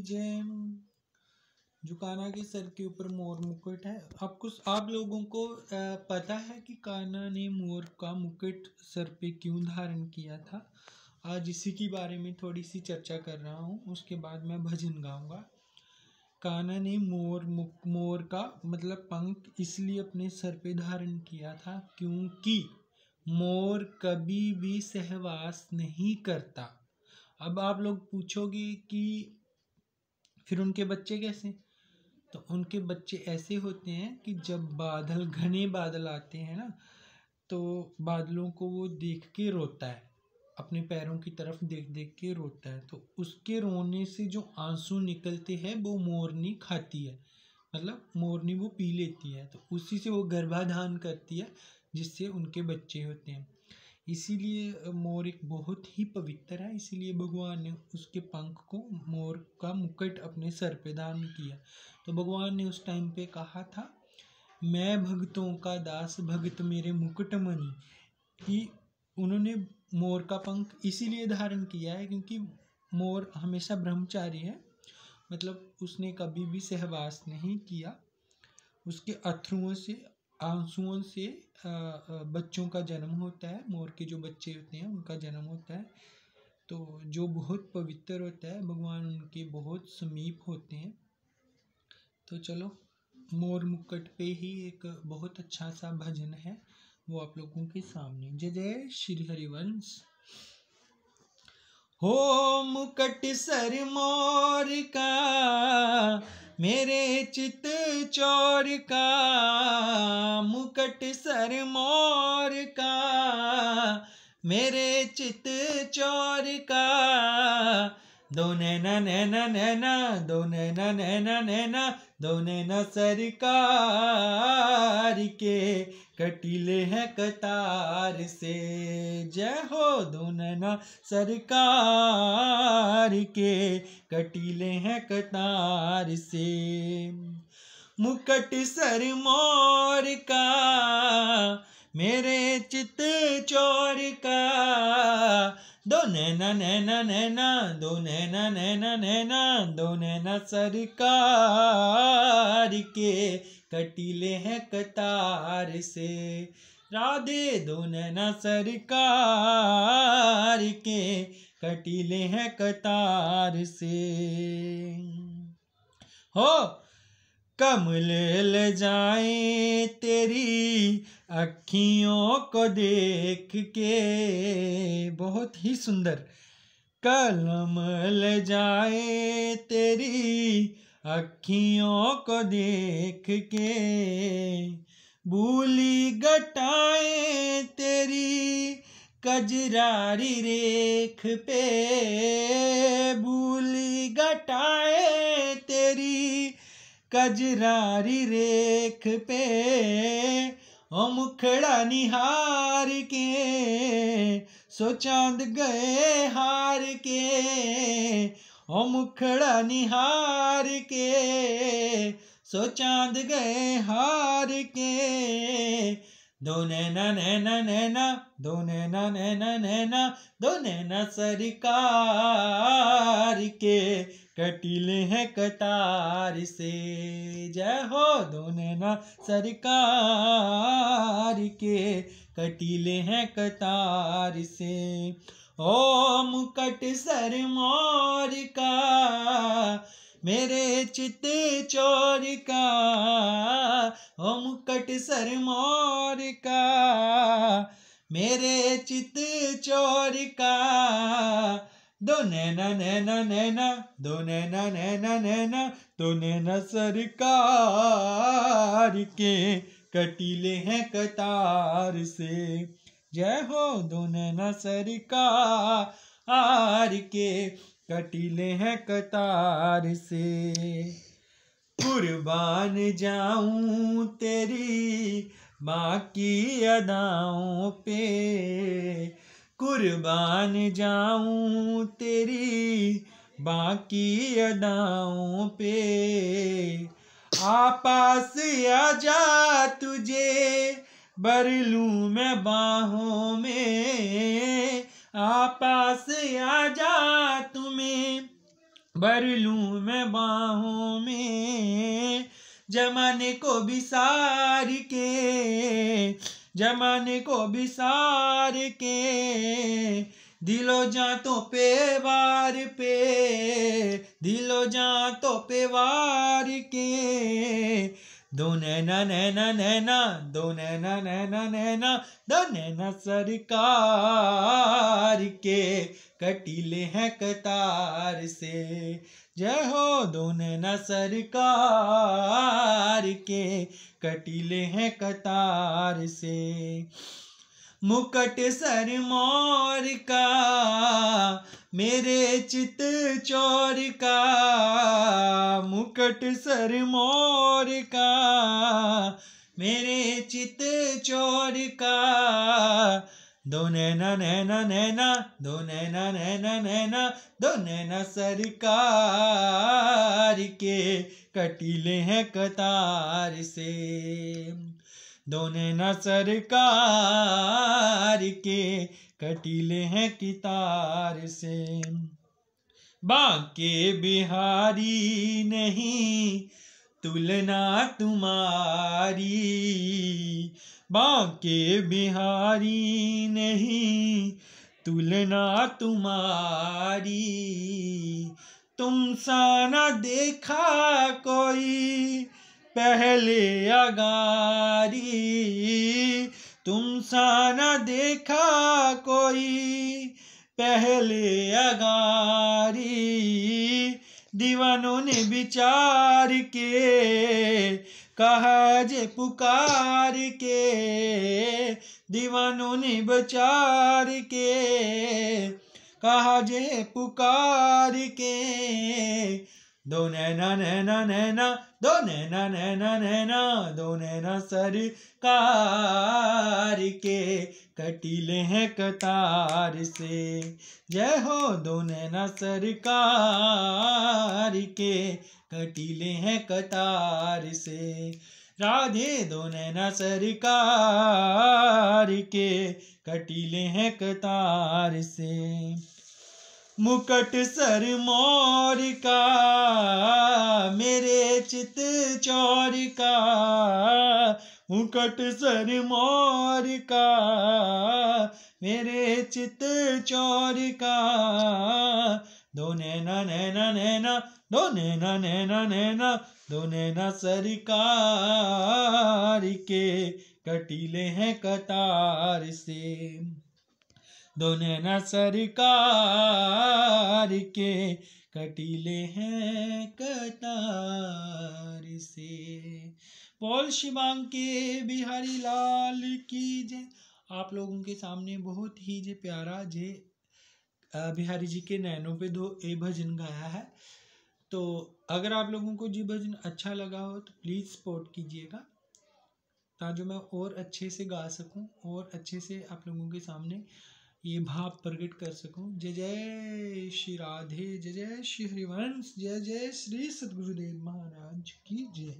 जय। जो कान्हा के सर के ऊपर मोर मुकुट है। आप लोगों को पता है कि कान्हा ने मोर का मुकुट सर पे क्यों धारण किया था। आज इसी के बारे में थोड़ी सी चर्चा कर रहा हूँ, उसके बाद मैं भजन गाऊंगा। कान्हा ने मोर का मतलब पंख इसलिए अपने सर पे धारण किया था क्योंकि मोर कभी भी सहवास नहीं करता। अब आप लोग पूछोगे कि फिर उनके बच्चे कैसे, तो उनके बच्चे ऐसे होते हैं कि जब घने बादल आते हैं ना, तो बादलों को वो देख के रोता है, अपने पैरों की तरफ देख देख के रोता है। तो उसके रोने से जो आंसू निकलते हैं वो मोरनी खाती है, मतलब मोरनी वो पी लेती है, तो उसी से वो गर्भाधान करती है, जिससे उनके बच्चे होते हैं। इसीलिए मोर एक बहुत ही पवित्र है, इसीलिए भगवान ने उसके पंख को मोर का मुकुट अपने सर पे धारण किया। तो भगवान ने उस टाइम पे कहा था, मैं भक्तों का दास भगत मेरे मुकुटमणि, कि उन्होंने मोर का पंख इसीलिए धारण किया है क्योंकि मोर हमेशा ब्रह्मचारी है, मतलब उसने कभी भी सहवास नहीं किया। उसके अथरुओं से आंसुओं से बच्चों का जन्म होता है, मोर के जो बच्चे होते हैं उनका जन्म होता है। तो जो बहुत पवित्र होता है, भगवान उनके बहुत समीप होते हैं। तो चलो, मोर मुकुट पे ही एक बहुत अच्छा सा भजन है, वो आप लोगों के सामने। जय जय श्री हरिवंश। हो मुकुट सर मोर का मेरे चित चोर का, मुकुट सर मोर का मेरे चित चोर का, दो नैना नैना नैना, दो नैना नैना नैना, दो नैना सरकार के कटीले हैं कतार से। जय हो। दो नैना सरकार के कटीले हैं कतार से, मुकुट सर मोर का मेरे चित चोर का, दो नैना नैना नैना, दो नैना नैना नैना, दो नैना सरकार के कटीले हैं कतार से। राधे। दो नैना सरकार के कटीले हैं कतार से। हो कमल ले जाए तेरी अखियों को देख के, बहुत ही सुंदर। कलम ले जाए तेरी अखियों को देख के, भूली घटाए तेरी कजरारी रेख पे, भूली घटाए तेरी कजरारी रेख पे, ओ मुखड़ा निहार के सो चांद गए हार के, ओ मुखड़ा निहार के सो चांद गए हार के, दो नैना नैना नैना, दो नैना नैना नैना, दो नैना सरकार के कटीले हैं कतार से। जय हो। दो नैना सरकार के कटीले हैं कतार से। ओ मुकुट सर मोर का मेरे चित चोर का, ओ मुकुट सर मोर का मेरे चित चोर का, दो नैना नैना नैना, दो नैना नैना नैना, दो नैना सरकार के कटीले हैं कतार से। जय हो। दो नैना सरकार के कटीले हैं कतार से। कुर्बान जाऊं तेरी माँ की अदाओं पे, कुर्बान जाऊं तेरी बाकी अदाओं पे, पास आजा तुझे भर लूं मैं बाहों में, पास आजा तुम्हें भर लूं मैं बाहों में जमाने को बिसार के, जमाने को बिसार के, दिलो जातों पे वार पे, दिलो जातों पे वार के, दो नैना नैना नैना, दो नैना नैना नैना, दो नैना सरकार के कटीले हैं कतार से। जय हो दो नैना सरकार के कटीले हैं कतार से। मुकुट सर मोर का मेरे चित चोर का, मुकुट सर मोर का मेरे चित चोर का, दो नैना नैना नैना, दो नैना नैना नैना, दो नैना सरकार के कटीले हैं कतार से। दो नैना सरकार के कटीले हैं कितार से। बांके बिहारी नहीं तुलना तुम्हारी, बांके बिहारी नहीं तुलना तुम्हारी, तुम सा न देखा कोई पहले अगारी, तुम सा न देखा कोई पहले अगारी, दीवानों ने विचार के कहा जे पुकार के, दीवानों ने विचार के कहा जे पुकार के, दो नैना नैना नैना, दो नैना नैना नैना, दो नैना सरकार के कटीले हैं कतार से। जय हो दो नैना सरकार के कटीले हैं कतार से। राधे दो नैना सरकार के कटीले हैं कतार से। मुकुट सर मोर का मेरे चित चोर का, मुकुट सर मोर का मेरे चित चोर का, दो नैना नैना नैना, दो नैना नैना नैना, दो नैना सरकार के कटीले हैं कतार से। दो नैना सरकार के कटीले हैं कतार से। बोल शिवांग के बिहारी लाल की जय। आप लोगों के सामने बहुत ही जे प्यारा जे बिहारी जी के नैनों पे दो ए भजन गाया है। तो अगर आप लोगों को जी भजन अच्छा लगा हो तो प्लीज़ सपोर्ट कीजिएगा, ताकि मैं और अच्छे से गा सकूं और अच्छे से आप लोगों के सामने ये भाव प्रकट कर सकूं। जय जय श्री राधे, जय जय श्री हरिवंश, जय जय श्री सद्गुरुदेव महाराज की जय।